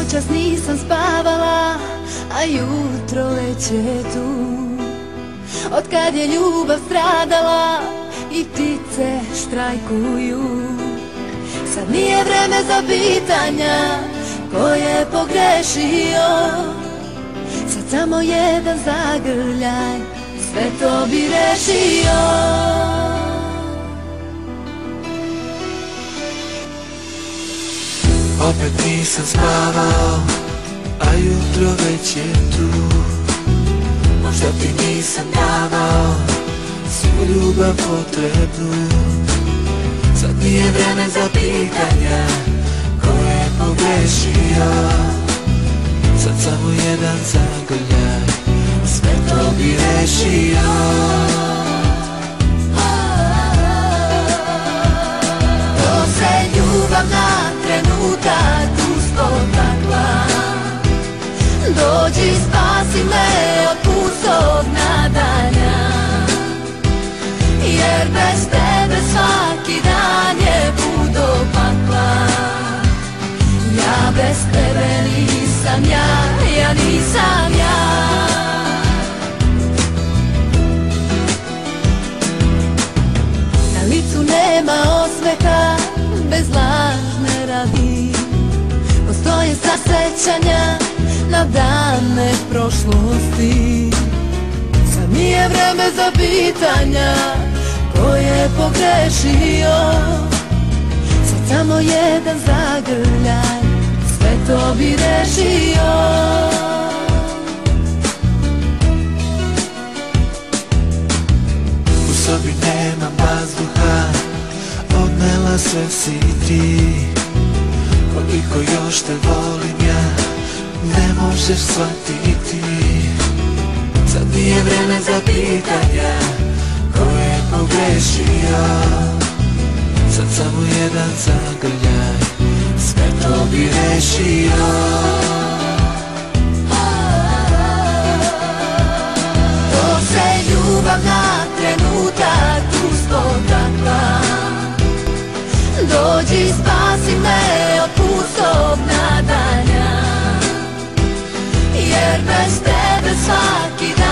Noćas nisam spavala, a jutro već je tu. Otkad je ljubav stradala i ptice štrajkuju, sad nije vreme za pitanja ko je pogrešio. Sad samo jedan zagrljaj sve to bi rešio. Opet nisam spavao, a jutro već je tu. Možda ti nisam davao svu ljubav potrebnu. Sad nije vreme za pitanja ko je pogrešio. Sad samo jedan zagrljaj sve to bi rešio. To se ljubav na trenutak uspotakla. Dođi spasi me od pustog nadanja, jer bez tebe svaki dan je put do pakla. Ja bez tebe nisam ja, ja nisam ja. Na licu nema osmeha bez lažne radi. Postoje sva sećanja na dane prošlosti. Sad nije vreme za pitanja ko je pogrešio. Sad samo jedan zagrljaj sve to bi rešio. U sobi nema vazduha, odnela sve si ti. Koliko još te volim ja, ne možeš shvatiti. Sad nije vreme za pitanja ko je pogrešio. Sad samo jedan zagrljaj sve to bi rešio. To se ljubav na trenutak uspotakla. Dođi spasi me od pustog nadanja, jer bez tebe svaki dan